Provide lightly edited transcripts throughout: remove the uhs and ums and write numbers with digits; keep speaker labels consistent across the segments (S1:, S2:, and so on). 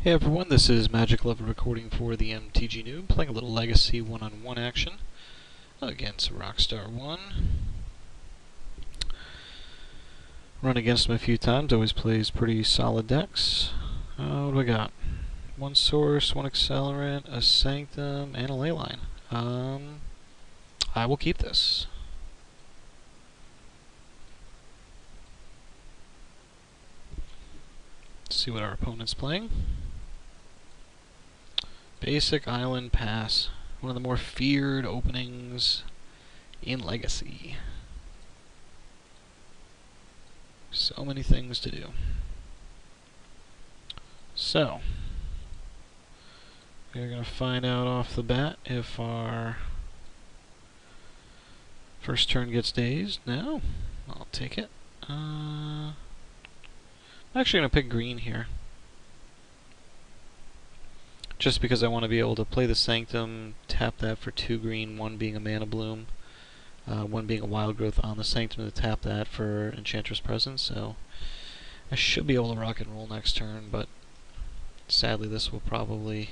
S1: Hey everyone, this is Magic Level recording for the MTG Noob, playing a little Legacy one-on-one action against Rockstar 1. Run against him a few times, always plays pretty solid decks. What do we got? One Source, one Accelerant, a Sanctum, and a Leyline. I will keep this. Let's see what our opponent's playing. Basic Island Pass. One of the more feared openings in Legacy. So many things to do. So, we're going to find out off the bat if our first turn gets dazed. No, I'll take it. I'm actually going to pick green here. Just because I want to be able to play the Sanctum, tap that for 2 green, 1 being a Mana Bloom, 1 being a Wild Growth on the Sanctum to tap that for Enchantress Presence, so I should be able to rock and roll next turn, but sadly this will probably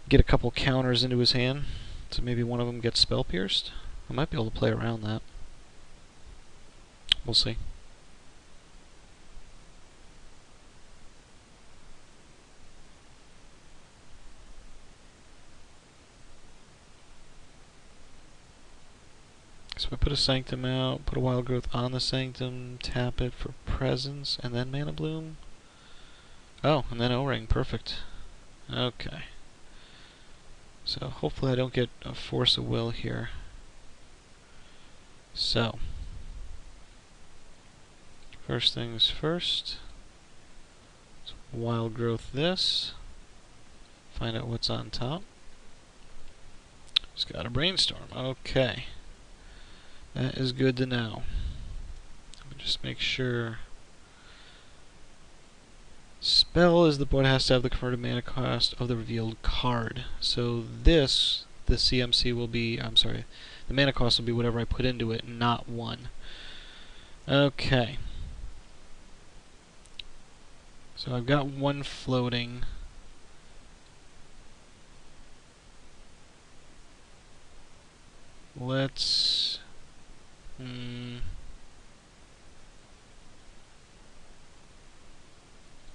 S1: get a couple counters into his hand, so maybe one of them gets Spell Pierced. I might be able to play around that. We'll see. So I put a Sanctum out, put a Wild Growth on the Sanctum, tap it for Presence, and then Mana Bloom. Oh, and then O-Ring, perfect. Okay. So hopefully I don't get a Force of Will here. So, first things first, let's Wild Growth this, find out what's on top. Just got a Brainstorm, okay. That is good to know. Let me just make sure. Spell is the board has to have the converted mana cost of the revealed card. So this, the CMC will be, the mana cost will be whatever I put into it, not 1. Okay. So I've got 1 floating. Let's...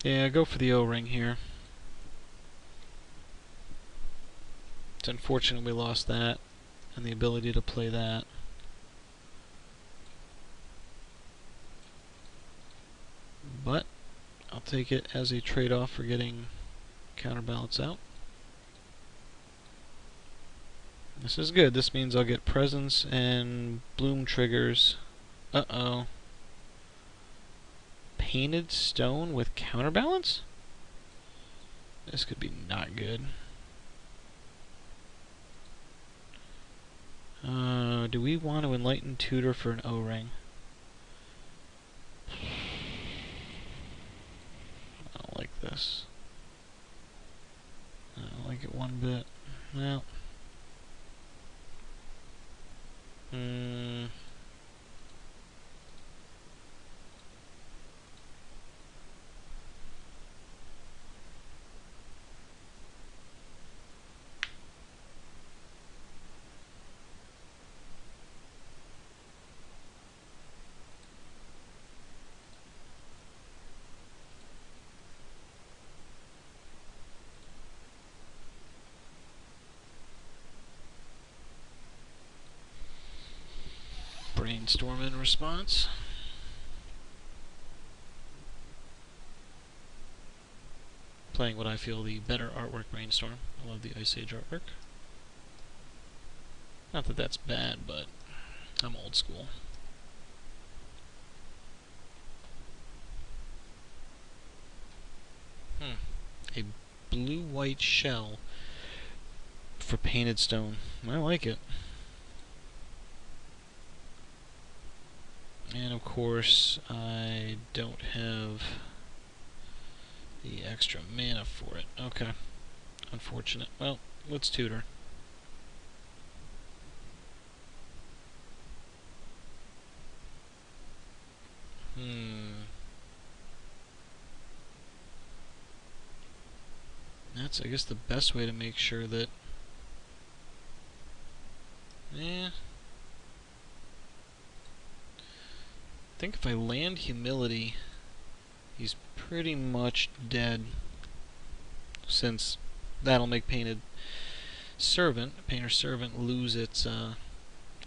S1: yeah, go for the O-Ring here. It's unfortunate we lost that, and the ability to play that. But I'll take it as a trade-off for getting Counterbalance out. This is good. This means I'll get Presence and Bloom triggers. Uh-oh. Painted Stone with Counterbalance? This could be not good. Do we want to Enlighten Tutor for an O-Ring? I don't like this. I don't like it one bit. Well. Brainstorm in response. Playing what I feel the better artwork Brainstorm. I love the Ice Age artwork. Not that that's bad, but I'm old school. A blue-white shell for Painted Stone. I like it. And of course, I don't have the extra mana for it. Okay. Unfortunate. Well, let's tutor. That's, I guess, the best way to make sure that... I think if I land humility, he's pretty much dead, since that'll make Painted Servant, Painter's Servant, lose its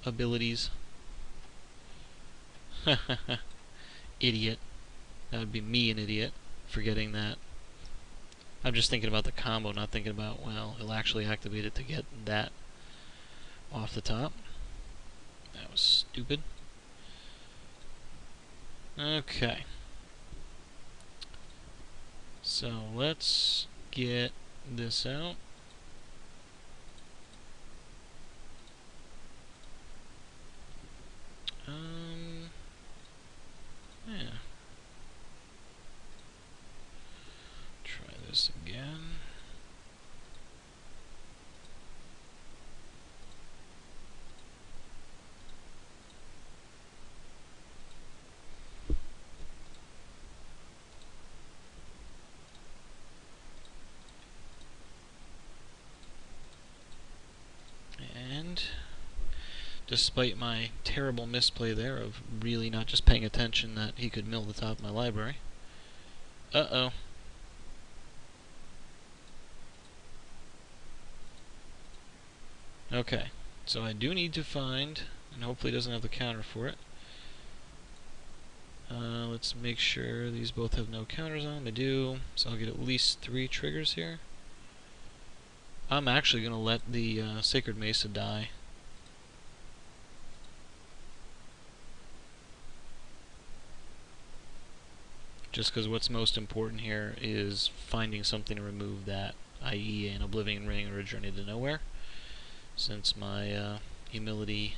S1: abilities. Idiot. That would be me, an idiot, forgetting that. I'm just thinking about the combo, not thinking about, well, it'll actually activate it to get that off the top. That was stupid. Okay. So let's get this out. Yeah. Try this again. And despite my terrible misplay there of really not just paying attention that he could mill the top of my library. Uh-oh. Okay, so I do need to find, and hopefully it doesn't have the counter for it. Let's make sure these both have no counters on them. They do, so I'll get at least 3 triggers here. I'm actually going to let the Sacred Mesa die. Just because what's most important here is finding something to remove that, i.e. an Oblivion Ring or a Journey to Nowhere, since my humility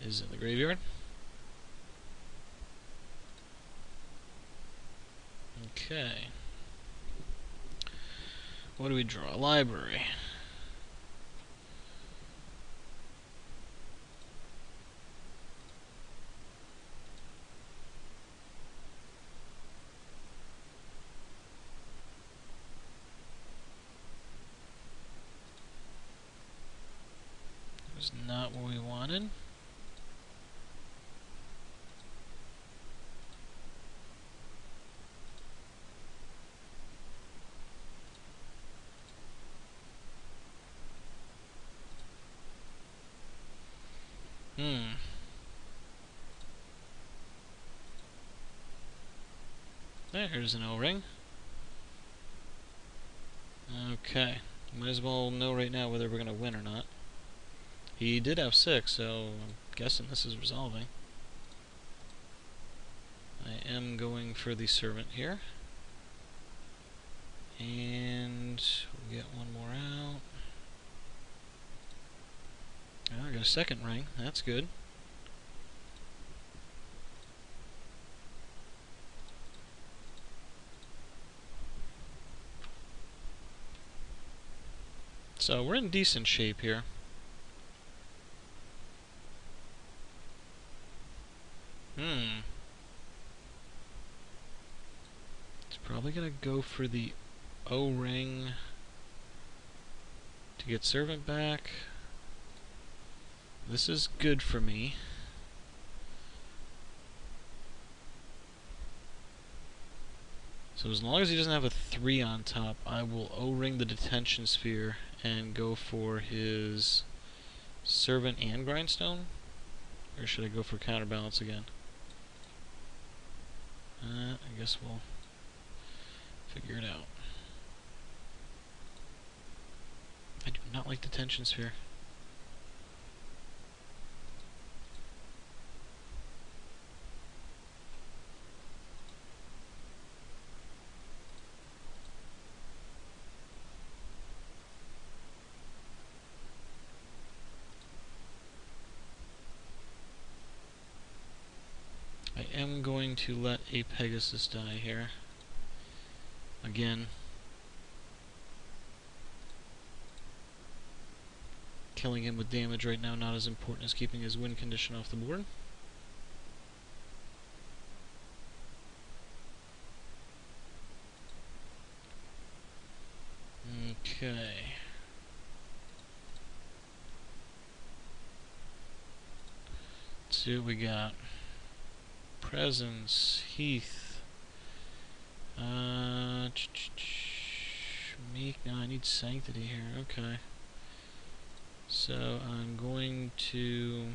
S1: is in the graveyard. Okay. What do we draw? Library. That was not what we wanted. There's an O-ring. Okay. Might as well know right now whether we're going to win or not. He did have 6, so I'm guessing this is resolving. I am going for the Servant here. And we'll get one more out. Oh, I got a second ring. That's good. So we're in decent shape here. It's probably gonna go for the O-ring to get Servant back. This is good for me. So as long as he doesn't have a 3 on top, I will O-ring the Detention Sphere and go for his Servant and Grindstone? Or should I go for Counterbalance again? I guess we'll figure it out. I do not like Detention Sphere. I am going to let a Pegasus die here. Again. Killing him with damage right now not as important as keeping his win condition off the board. Okay. Let's see what we got. Presence, Heath. Meek. No, I need Sanctity here. Okay. So I'm going to.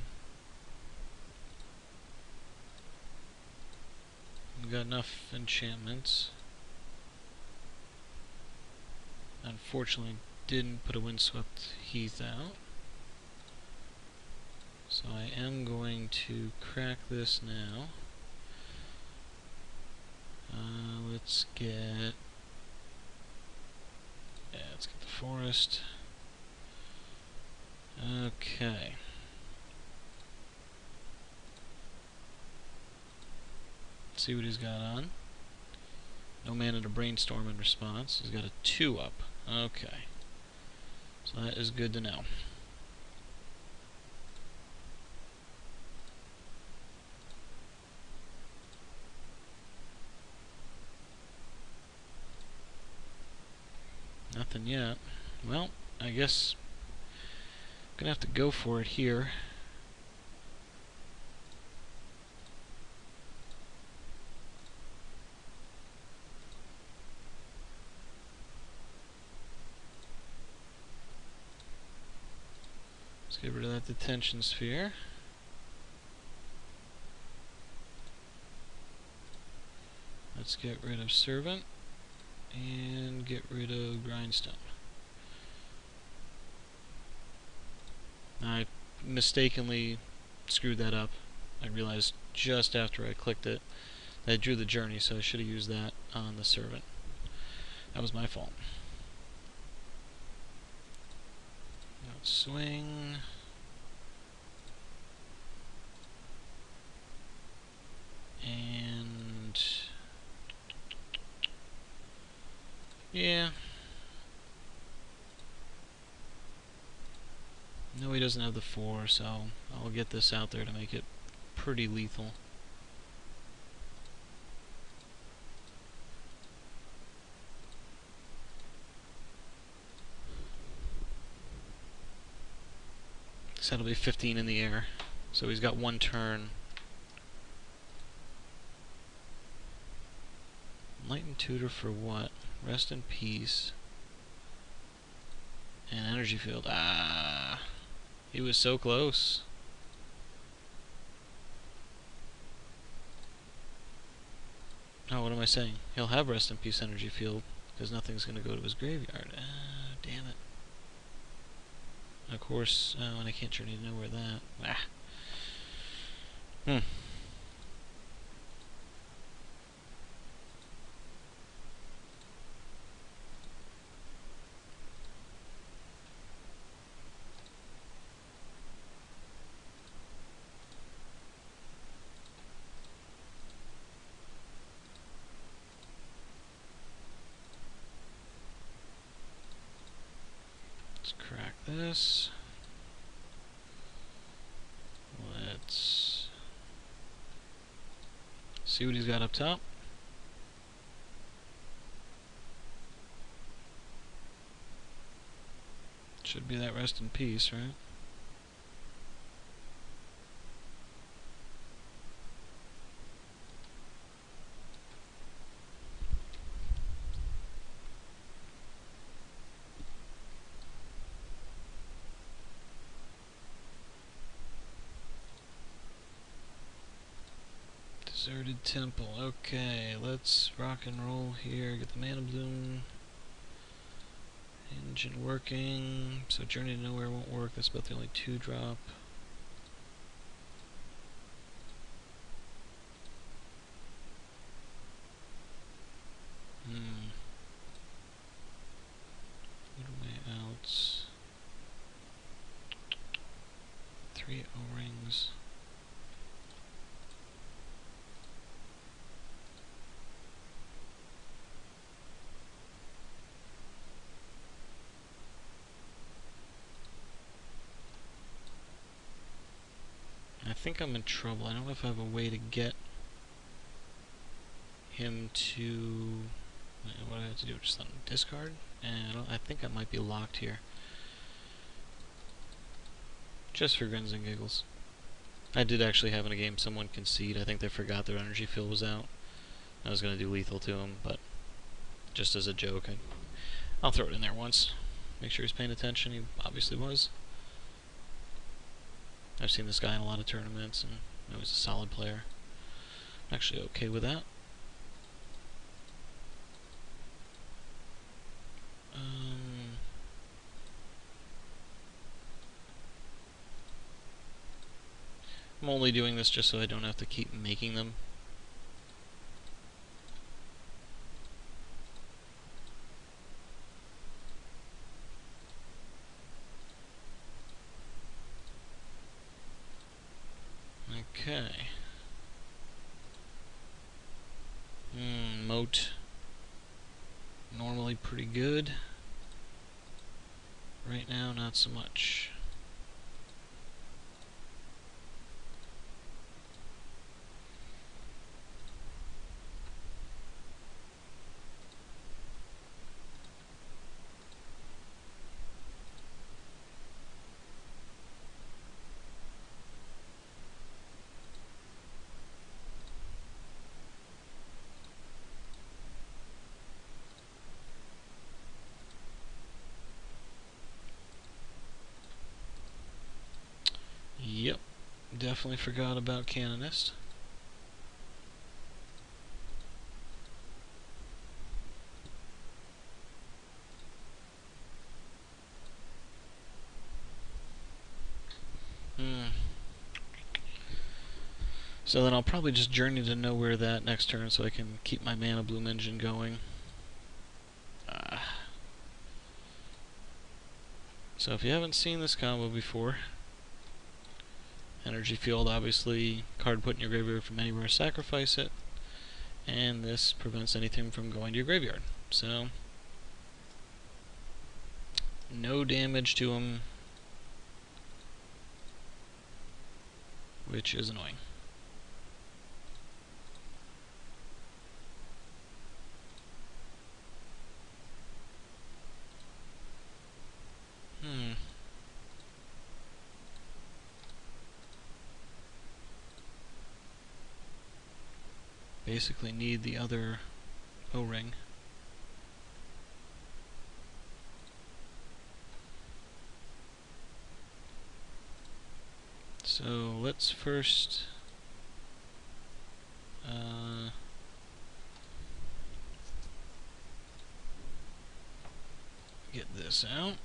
S1: I've got enough enchantments. Unfortunately, didn't put a Windswept Heath out. So I am going to crack this now. Let's get the forest. Okay. Let's see what he's got on. No mana to brainstorm in response. He's got a 2-up. Okay. So that is good to know. Nothing yet. Well, I guess I'm gonna have to go for it here. Let's get rid of that detention sphere. Let's get rid of Servant and get rid of Grindstone. I mistakenly screwed that up. I realized just after I clicked it that I drew the journey, so I should have used that on the Servant. That was my fault. Let's swing. And yeah. No, he doesn't have the 4, so I'll get this out there to make it pretty lethal. So that'll be 15 in the air. So he's got 1 turn. Enlightened Tutor for what? Rest in Peace. And Energy Field. Ah, he was so close. Oh, what am I saying? He'll have Rest in Peace Energy Field, because nothing's going to go to his graveyard. Ah, damn it. Of course, oh, and I can't Journey to Nowhere that. Ah. Let's crack this. Let's see what he's got up top. Should be that Rest in Peace, right? Deserted Temple. Okay, let's rock and roll here. Get the Mana Bloom engine working. So Journey to Nowhere won't work. That's about the only 2-drop. What are my outs? 3 O-rings. I think I'm in trouble. I don't know if I have a way to get him to And what I have to do, just let him discard, and I think I might be locked here. Just for grins and giggles. I did actually have in a game someone concede. I think they forgot their energy field was out. I was going to do lethal to him, but just as a joke, I'll throw it in there once. Make sure he's paying attention. He obviously was. I've seen this guy in a lot of tournaments, and I know he's a solid player. I'm actually okay with that. I'm only doing this just so I don't have to keep making them. Okay. Moat. Normally pretty good. Right now, not so much. Yep, definitely forgot about Canonist. So then I'll probably just journey to nowhere that next turn so I can keep my Mana Bloom engine going. So if you haven't seen this combo before, Energy Field, obviously, card put in your graveyard from anywhere, sacrifice it, and this prevents anything from going to your graveyard. So, no damage to him, which is annoying. Basically need the other O-ring. So let's first get this out.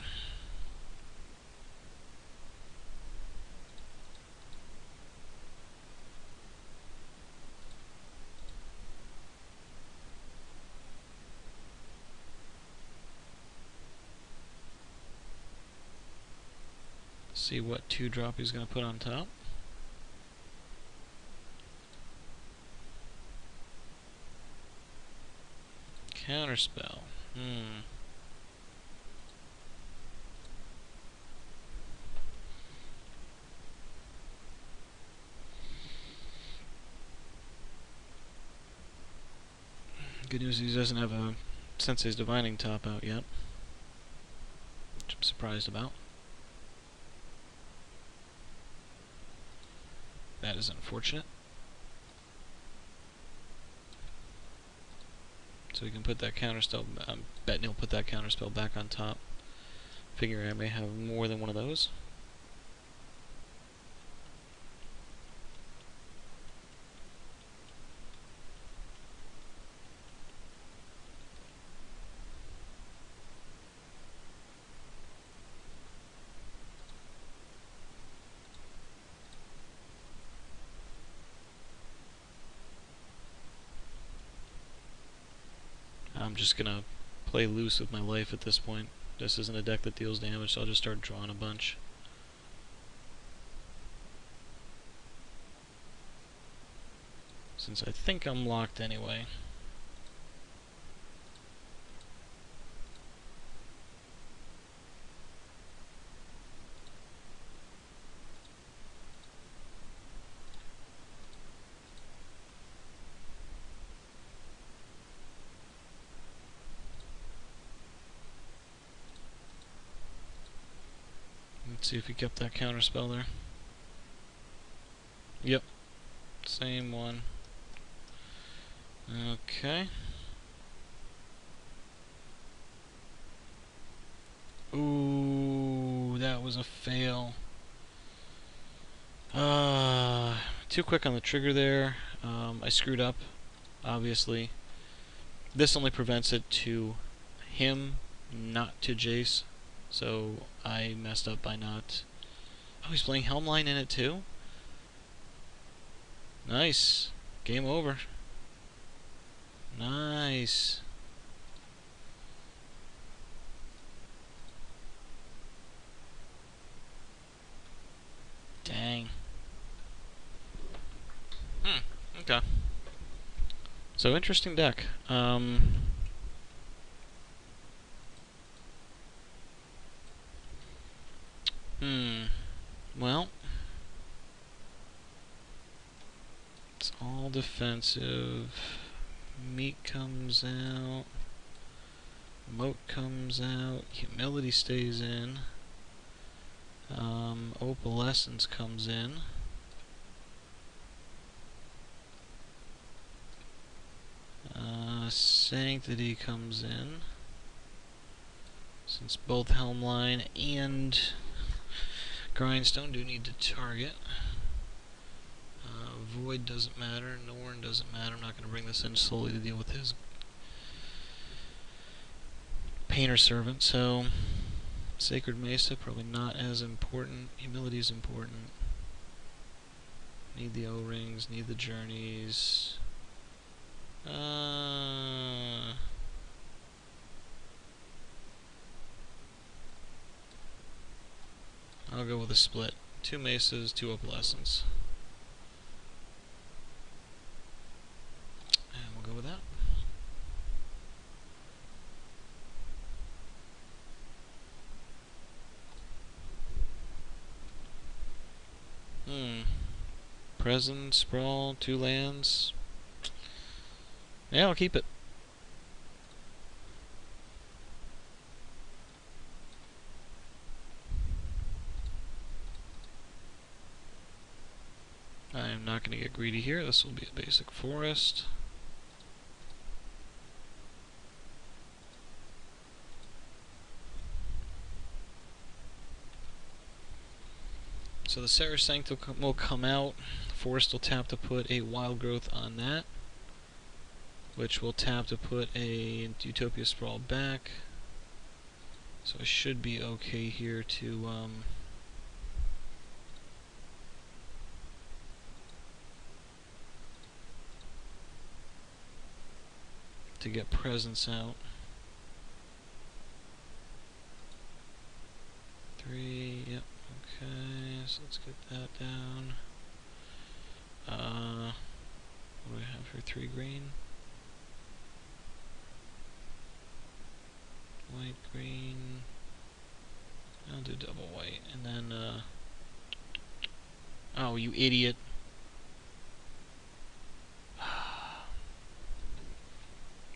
S1: See what 2-drop he's going to put on top. Counterspell. Good news is he doesn't have a Sensei's Divining top out yet, which I'm surprised about. That is unfortunate. So we can put that counterspell. I'm betting he'll put that counterspell back on top. Figure I may have more than one of those. I'm just gonna play loose with my life at this point. This isn't a deck that deals damage, so I'll just start drawing a bunch. Since I think I'm locked anyway. see if he kept that counterspell there. Yep. Same one. Okay. Ooh, that was a fail. Too quick on the trigger there. I screwed up, obviously. This only prevents it to him, not to Jace. So I messed up by not... Oh, he's playing Helmline in it too? Nice. Game over. Nice. Dang. Okay. So, interesting deck. Well, it's all defensive. Meat comes out. Moat comes out. Humility stays in. Opalescence comes in. Sanctity comes in. Since both Helmline and Grindstone do need to target. Void doesn't matter. Norn doesn't matter. I'm not going to bring this in solely to deal with his Painter Servant. So, Sacred Mesa, probably not as important. Humility is important. Need the O-rings, need the journeys. I'll go with a split. 2 Mesas, 2 Opalescence. And we'll go with that. Present, Sprawl, 2 lands. Yeah, I'll keep it. I am not going to get greedy here. This will be a basic forest. So the Serra Sanctum will come out. Forest will tap to put a Wild Growth on that, which will tap to put a Utopia Sprawl back. So I should be okay here to get presence out. 3, yep, okay, so let's get that down. What do we have here? 3 green. White, green. I'll do double white, and then, oh, you idiot.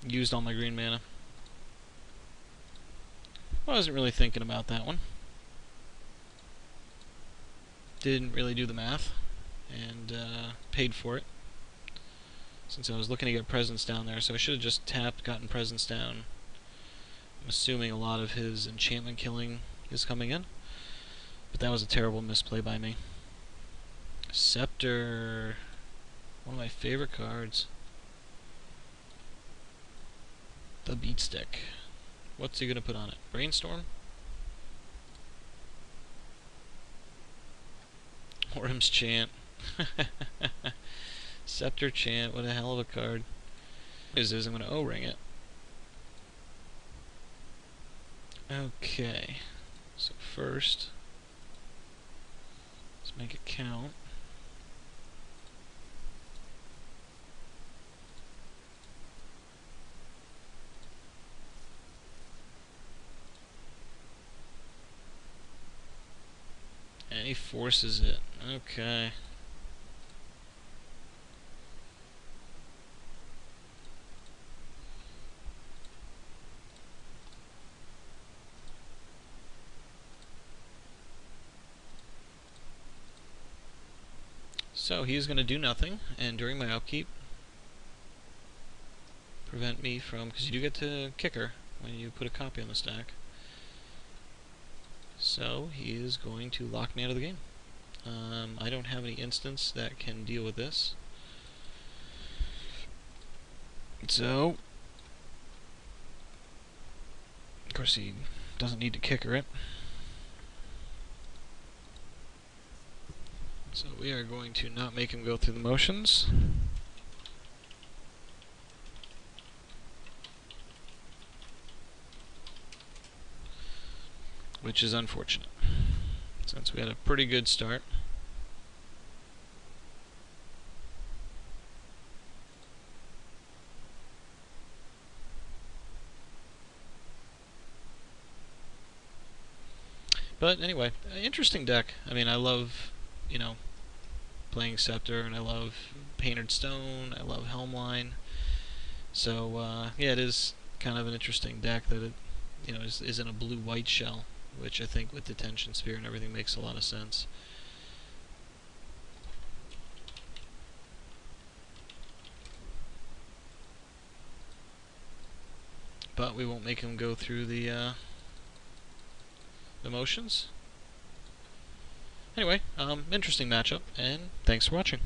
S1: Used all my green mana. I wasn't really thinking about that one. Didn't really do the math, and paid for it. Since I was looking to get presence down there, so I should have just tapped, gotten presence down. I'm assuming a lot of his enchantment killing is coming in. But that was a terrible misplay by me. Scepter. One of my favorite cards. The Beat Stick. What's he going to put on it? Brainstorm? Orm's Chant. ScepterChant, what a hell of a card. I'm going to O-ring it. Okay. So first, let's make it count. And he forces it. Okay. So he's going to do nothing, and during my upkeep, prevent me from, because you do get to kicker when you put a copy on the stack. So he is going to lock me out of the game. I don't have any instants that can deal with this. So, of course he doesn't need to kicker it. So we are going to not make him go through the motions. Which is unfortunate, since we had a pretty good start. But anyway, interesting deck. I mean, I love, you know, playing Scepter, and I love Painted Stone, I love Helmline. So, yeah, it is kind of an interesting deck that it, you know, is in a blue-white shell, which I think with Detention Sphere and everything makes a lot of sense. But we won't make him go through the motions. Anyway, interesting matchup, and thanks for watching.